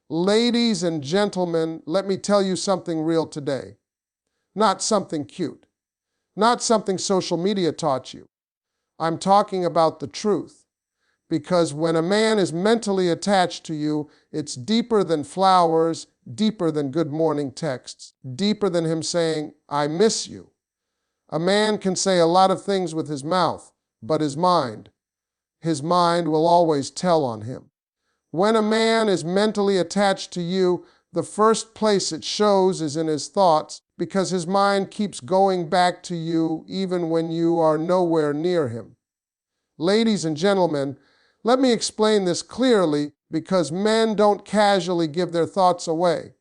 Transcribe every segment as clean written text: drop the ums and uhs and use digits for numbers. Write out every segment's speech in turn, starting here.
Ladies and gentlemen, let me tell you something real today. Not something cute. Not something social media taught you. I'm talking about the truth. Because when a man is mentally attached to you, it's deeper than flowers, deeper than good morning texts, deeper than him saying, "I miss you." A man can say a lot of things with his mouth, but his mind will always tell on him. When a man is mentally attached to you, the first place it shows is in his thoughts, because his mind keeps going back to you even when you are nowhere near him. Ladies and gentlemen, let me explain this clearly, because men don't casually give their thoughts away.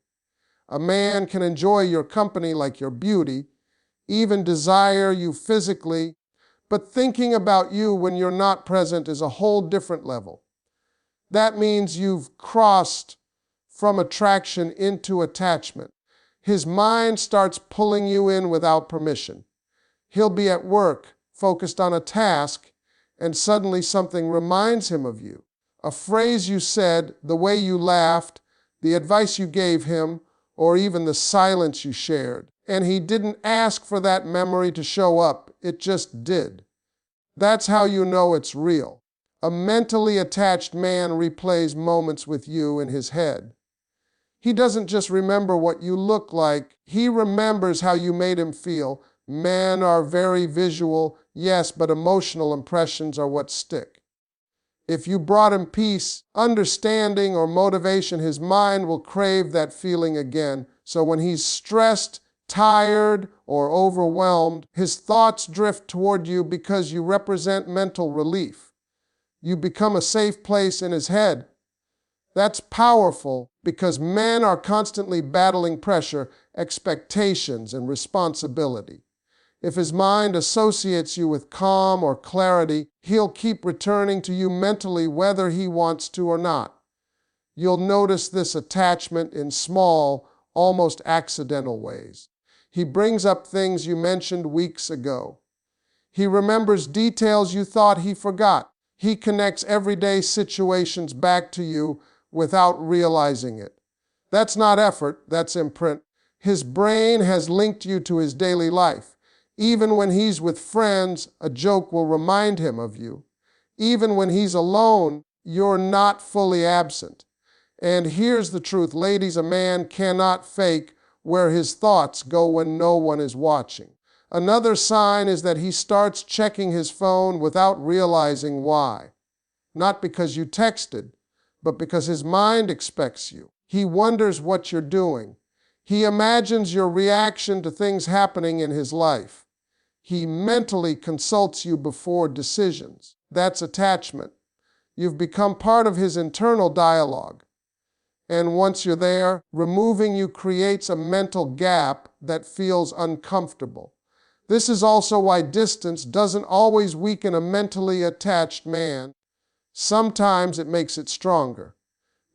A man can enjoy your company like your beauty, even desire you physically, but thinking about you when you're not present is a whole different level. That means you've crossed from attraction into attachment. His mind starts pulling you in without permission. He'll be at work, focused on a task, and suddenly something reminds him of you. A phrase you said, the way you laughed, the advice you gave him, or even the silence you shared. And he didn't ask for that memory to show up, it just did. That's how you know it's real. A mentally attached man replays moments with you in his head. He doesn't just remember what you look like, he remembers how you made him feel. Men are very visual, yes, but emotional impressions are what stick. If you brought him peace, understanding, or motivation, his mind will crave that feeling again. So when he's stressed, tired, or overwhelmed, his thoughts drift toward you because you represent mental relief. You become a safe place in his head. That's powerful because men are constantly battling pressure, expectations, and responsibility. If his mind associates you with calm or clarity, he'll keep returning to you mentally whether he wants to or not. You'll notice this attachment in small, almost accidental ways. He brings up things you mentioned weeks ago. He remembers details you thought he forgot. He connects everyday situations back to you without realizing it. That's not effort, that's imprint. His brain has linked you to his daily life. Even when he's with friends, a joke will remind him of you. Even when he's alone, you're not fully absent. And here's the truth, ladies, a man cannot fake where his thoughts go when no one is watching. Another sign is that he starts checking his phone without realizing why. Not because you texted, but because his mind expects you. He wonders what you're doing. He imagines your reaction to things happening in his life. He mentally consults you before decisions. That's attachment. You've become part of his internal dialogue. And once you're there, removing you creates a mental gap that feels uncomfortable. This is also why distance doesn't always weaken a mentally attached man. Sometimes it makes it stronger.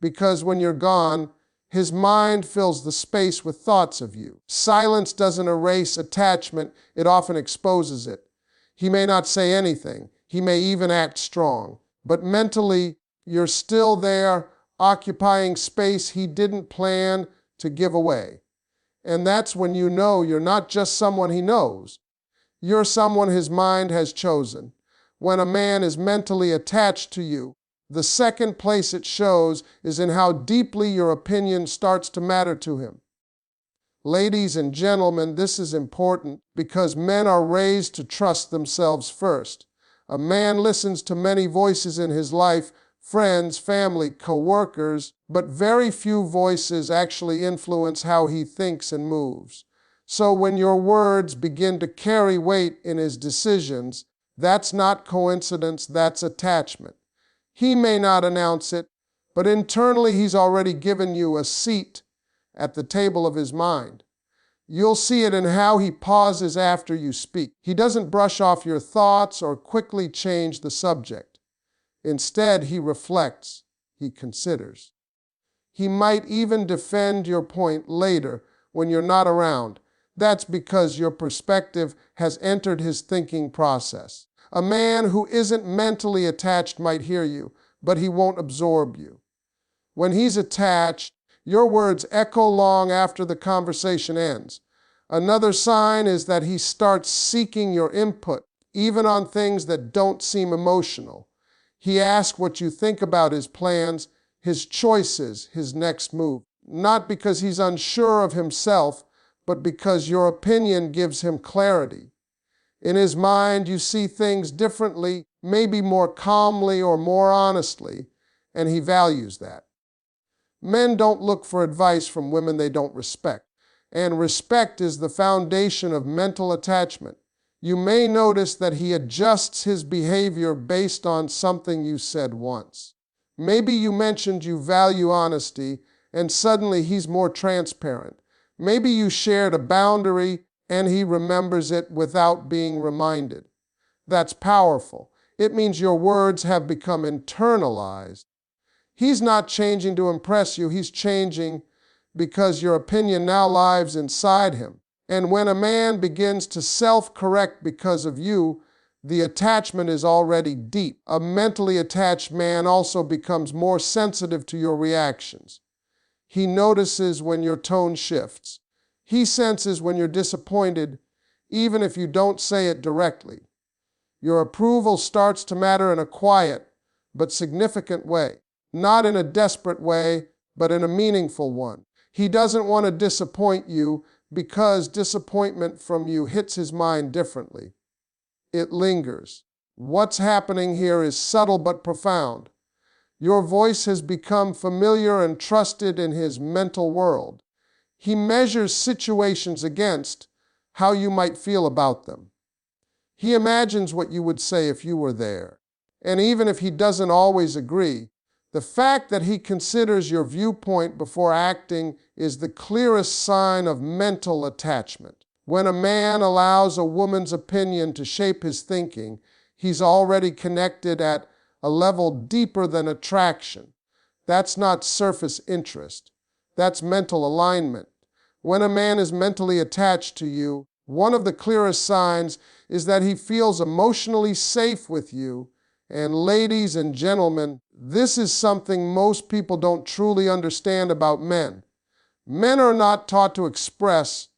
Because when you're gone, his mind fills the space with thoughts of you. Silence doesn't erase attachment, it often exposes it. He may not say anything, he may even act strong, but mentally, you're still there, occupying space he didn't plan to give away. And that's when you know you're not just someone he knows. You're someone his mind has chosen. When a man is mentally attached to you, the second place it shows is in how deeply your opinion starts to matter to him. Ladies and gentlemen, this is important because men are raised to trust themselves first. A man listens to many voices in his life, friends, family, co-workers, but very few voices actually influence how he thinks and moves. So when your words begin to carry weight in his decisions, that's not coincidence, that's attachment. He may not announce it, but internally he's already given you a seat at the table of his mind. You'll see it in how he pauses after you speak. He doesn't brush off your thoughts or quickly change the subject. Instead, he reflects, he considers. He might even defend your point later when you're not around. That's because your perspective has entered his thinking process. A man who isn't mentally attached might hear you, but he won't absorb you. When he's attached, Your words echo long after the conversation ends. Another sign is that he starts seeking your input, even on things that don't seem emotional. He asks what you think about his plans, his choices, his next move. Not because he's unsure of himself, but because your opinion gives him clarity. In his mind, you see things differently, maybe more calmly or more honestly, and he values that. Men don't look for advice from women they don't respect, and respect is the foundation of mental attachment. You may notice that he adjusts his behavior based on something you said once. Maybe you mentioned you value honesty, and suddenly he's more transparent. Maybe you shared a boundary, and he remembers it without being reminded. That's powerful. It means your words have become internalized. He's not changing to impress you, he's changing because your opinion now lives inside him. And when a man begins to self-correct because of you, the attachment is already deep. A mentally attached man also becomes more sensitive to your reactions. He notices when your tone shifts. He senses when you're disappointed, even if you don't say it directly. Your approval starts to matter in a quiet but significant way. Not in a desperate way, but in a meaningful one. He doesn't want to disappoint you because disappointment from you hits his mind differently. It lingers. What's happening here is subtle but profound. Your voice has become familiar and trusted in his mental world. He measures situations against how you might feel about them. He imagines what you would say if you were there. And even if he doesn't always agree, the fact that he considers your viewpoint before acting is the clearest sign of mental attachment. When a man allows a woman's opinion to shape his thinking, he's already connected at a level deeper than attraction. That's not surface interest. That's mental alignment. When a man is mentally attached to you, one of the clearest signs is that he feels emotionally safe with you. And ladies and gentlemen, this is something most people don't truly understand about men. Men are not taught to express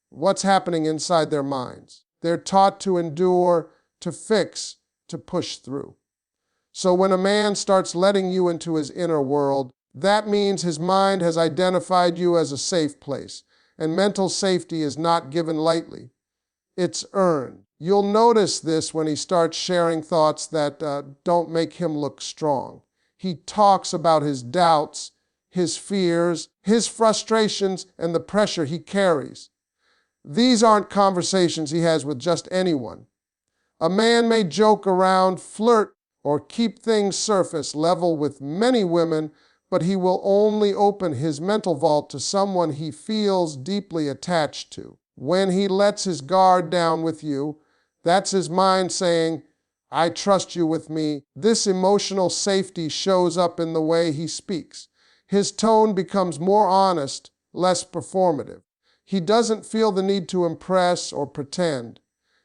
what's happening inside their minds. They're taught to endure, to fix, to push through. So when a man starts letting you into his inner world, that means his mind has identified you as a safe place. And mental safety is not given lightly. It's earned. You'll notice this when he starts sharing thoughts that don't make him look strong. He talks about his doubts, his fears, his frustrations, and the pressure he carries. These aren't conversations he has with just anyone. A man may joke around, flirt, or keep things surface level with many women, but he will only open his mental vault to someone he feels deeply attached to. When he lets his guard down with you, that's his mind saying, I trust you with me. This emotional safety shows up in the way he speaks. His tone becomes more honest, less performative. He doesn't feel the need to impress or pretend.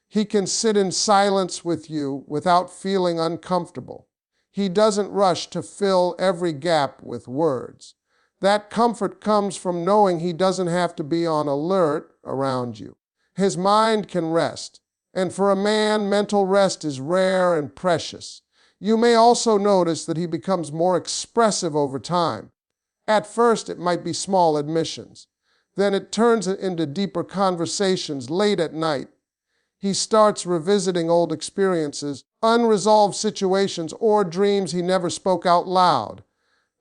He can sit in silence with you without feeling uncomfortable. He doesn't rush to fill every gap with words. That comfort comes from knowing he doesn't have to be on alert around you. His mind can rest. And for a man, mental rest is rare and precious. You may also notice that he becomes more expressive over time. At first, it might be small admissions. Then it turns into deeper conversations late at night. He starts revisiting old experiences, unresolved situations, or dreams he never spoke out loud.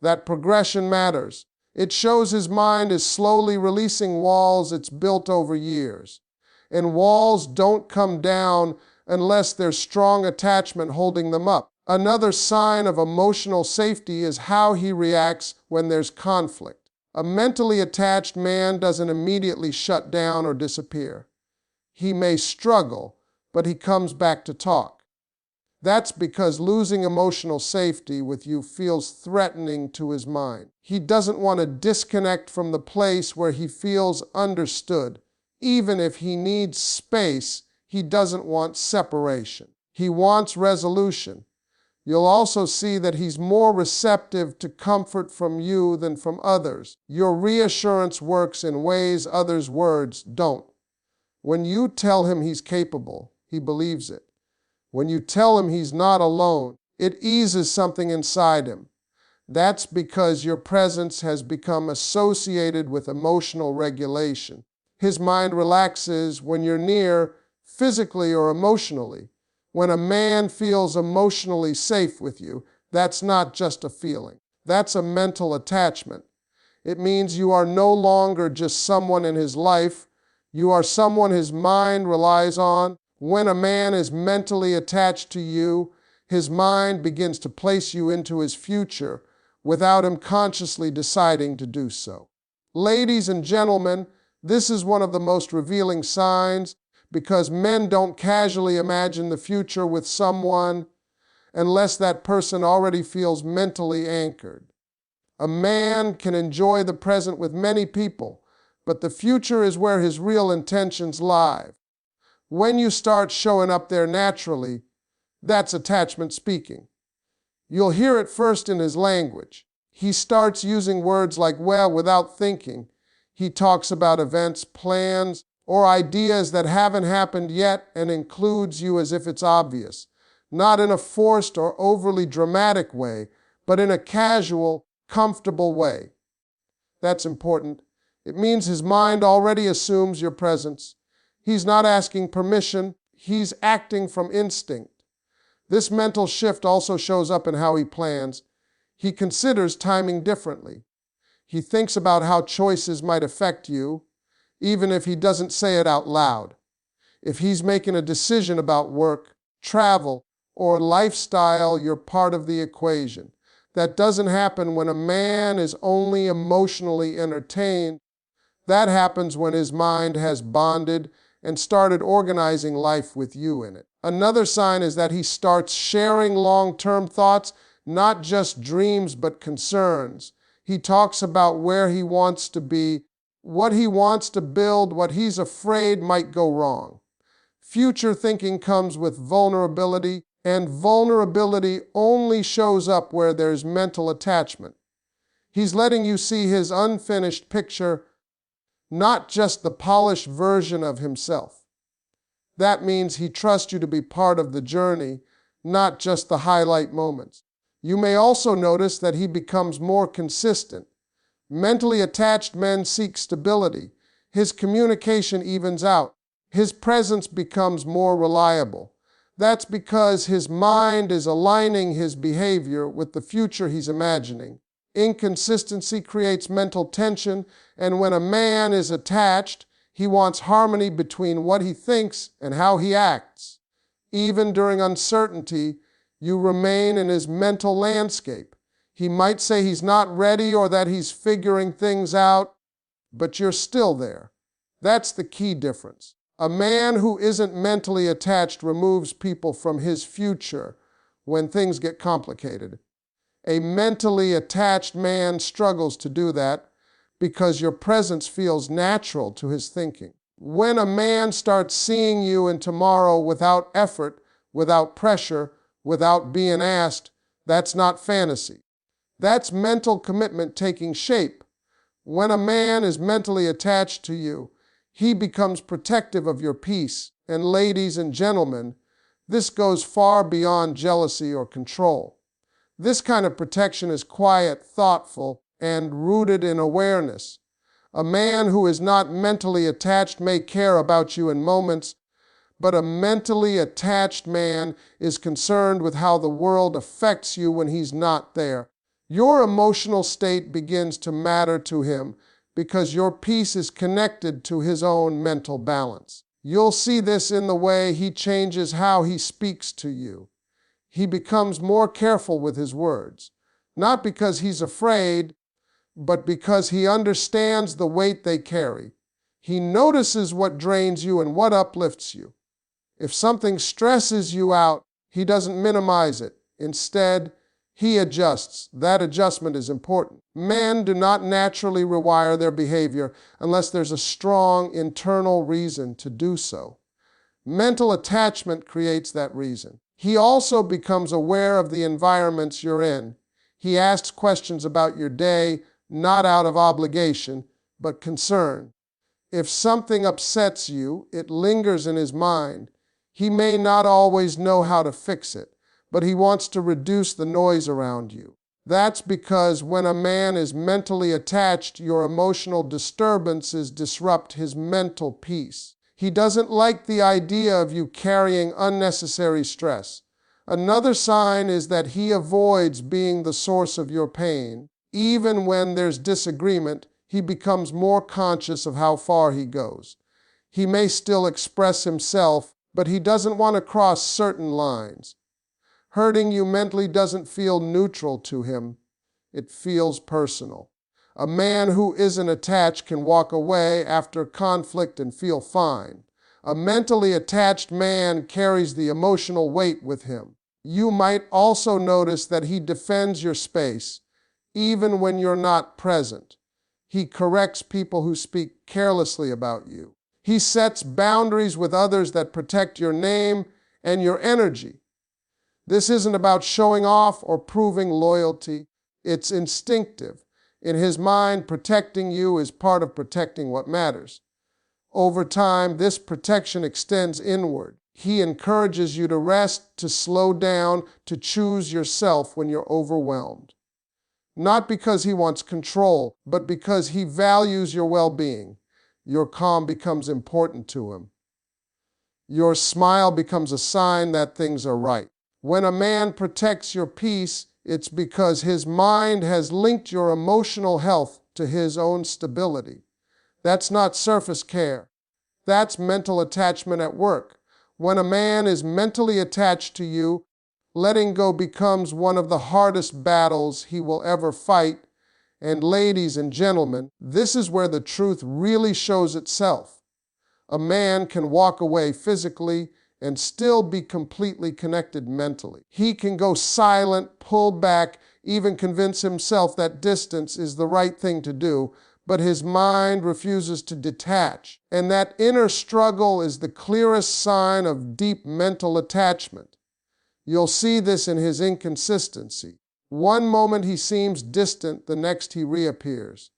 That progression matters. It shows his mind is slowly releasing walls it's built over years. And walls don't come down unless there's strong attachment holding them up. Another sign of emotional safety is how he reacts when there's conflict. A mentally attached man doesn't immediately shut down or disappear. He may struggle, but he comes back to talk. That's because losing emotional safety with you feels threatening to his mind. He doesn't want to disconnect from the place where he feels understood. Even if he needs space, he doesn't want separation. He wants resolution. You'll also see that he's more receptive to comfort from you than from others. Your reassurance works in ways others' words don't. When you tell him he's capable, he believes it. When you tell him he's not alone, it eases something inside him. That's because your presence has become associated with emotional regulation. His mind relaxes when you're near, physically or emotionally. When a man feels emotionally safe with you, that's not just a feeling. That's a mental attachment. It means you are no longer just someone in his life. You are someone his mind relies on. When a man is mentally attached to you, his mind begins to place you into his future without him consciously deciding to do so. Ladies and gentlemen, this is one of the most revealing signs, because men don't casually imagine the future with someone unless that person already feels mentally anchored. A man can enjoy the present with many people, but the future is where his real intentions lie. When you start showing up there naturally, that's attachment speaking. You'll hear it first in his language. He starts using words like well without thinking. He talks about events, plans, or ideas that haven't happened yet and includes you as if it's obvious. Not in a forced or overly dramatic way, but in a casual, comfortable way. That's important. It means his mind already assumes your presence. He's not asking permission, he's acting from instinct. This mental shift also shows up in how he plans. He considers timing differently. He thinks about how choices might affect you, even if he doesn't say it out loud. If he's making a decision about work, travel, or lifestyle, you're part of the equation. That doesn't happen when a man is only emotionally entertained. That happens when his mind has bonded and started organizing life with you in it. Another sign is that he starts sharing long-term thoughts, not just dreams but concerns. He talks about where he wants to be, what he wants to build, what he's afraid might go wrong. Future thinking comes with vulnerability, and vulnerability only shows up where there's mental attachment. He's letting you see his unfinished picture, not just the polished version of himself. That means he trusts you to be part of the journey, not just the highlight moments. You may also notice that he becomes more consistent. Mentally attached men seek stability. His communication evens out. His presence becomes more reliable. That's because his mind is aligning his behavior with the future he's imagining. Inconsistency creates mental tension, and when a man is attached, he wants harmony between what he thinks and how he acts. Even during uncertainty, you remain in his mental landscape. He might say he's not ready or that he's figuring things out, but you're still there. That's the key difference. A man who isn't mentally attached removes people from his future when things get complicated. A mentally attached man struggles to do that because your presence feels natural to his thinking. When a man starts seeing you in tomorrow without effort, without pressure, without being asked, that's not fantasy. That's mental commitment taking shape. When a man is mentally attached to you, he becomes protective of your peace. And ladies and gentlemen, this goes far beyond jealousy or control. This kind of protection is quiet, thoughtful, and rooted in awareness. A man who is not mentally attached may care about you in moments, but a mentally attached man is concerned with how the world affects you when he's not there. Your emotional state begins to matter to him because your peace is connected to his own mental balance. You'll see this in the way he changes how he speaks to you. He becomes more careful with his words, not because he's afraid, but because he understands the weight they carry. He notices what drains you and what uplifts you. If something stresses you out, he doesn't minimize it. Instead, he adjusts. That adjustment is important. Men do not naturally rewire their behavior unless there's a strong internal reason to do so. Mental attachment creates that reason. He also becomes aware of the environments you're in. He asks questions about your day, not out of obligation, but concern. If something upsets you, it lingers in his mind. He may not always know how to fix it, but he wants to reduce the noise around you. That's because when a man is mentally attached, your emotional disturbances disrupt his mental peace. He doesn't like the idea of you carrying unnecessary stress. Another sign is that he avoids being the source of your pain. Even when there's disagreement, he becomes more conscious of how far he goes. He may still express himself, but he doesn't want to cross certain lines. Hurting you mentally doesn't feel neutral to him. It feels personal. A man who isn't attached can walk away after conflict and feel fine. A mentally attached man carries the emotional weight with him. You might also notice that he defends your space, even when you're not present. He corrects people who speak carelessly about you. He sets boundaries with others that protect your name and your energy. This isn't about showing off or proving loyalty. It's instinctive. In his mind, protecting you is part of protecting what matters. Over time, this protection extends inward. He encourages you to rest, to slow down, to choose yourself when you're overwhelmed. Not because he wants control, but because he values your well-being. Your calm becomes important to him. Your smile becomes a sign that things are right. When a man protects your peace, it's because his mind has linked your emotional health to his own stability. That's not surface care. That's mental attachment at work. When a man is mentally attached to you, letting go becomes one of the hardest battles he will ever fight. And ladies and gentlemen, this is where the truth really shows itself. A man can walk away physically and still be completely connected mentally. He can go silent, pull back, even convince himself that distance is the right thing to do, but his mind refuses to detach. And that inner struggle is the clearest sign of deep mental attachment. You'll see this in his inconsistency. One moment he seems distant, the next he reappears.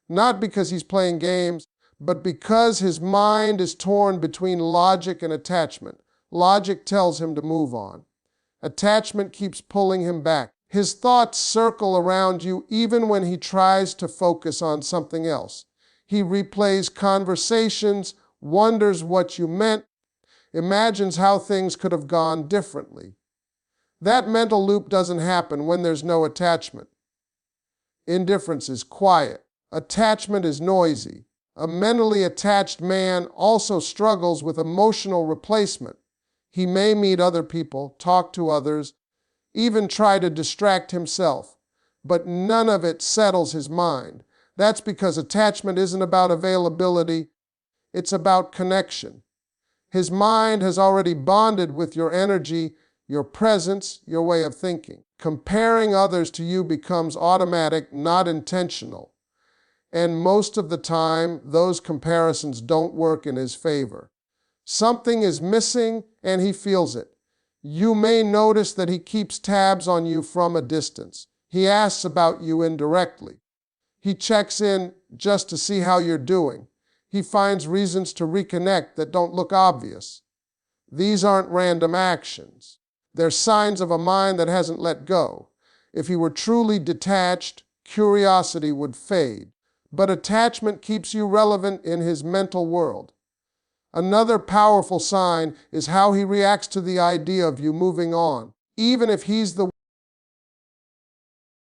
Not because he's playing games, but because his mind is torn between logic and attachment. Logic tells him to move on. Attachment keeps pulling him back. His thoughts circle around you even when he tries to focus on something else. He replays conversations, wonders what you meant, imagines how things could have gone differently. That mental loop doesn't happen when there's no attachment. Indifference is quiet. Attachment is noisy. A mentally attached man also struggles with emotional replacement. He may meet other people, talk to others, even try to distract himself, but none of it settles his mind. That's because attachment isn't about availability, it's about connection. His mind has already bonded with your energy, your presence, your way of thinking. Comparing others to you becomes automatic, not intentional. And most of the time, those comparisons don't work in his favor. Something is missing, and he feels it. You may notice that he keeps tabs on you from a distance. He asks about you indirectly. He checks in just to see how you're doing. He finds reasons to reconnect that don't look obvious. These aren't random actions. They're signs of a mind that hasn't let go. If he were truly detached, curiosity would fade. But attachment keeps you relevant in his mental world. Another powerful sign is how he reacts to the idea of you moving on. Even if he's the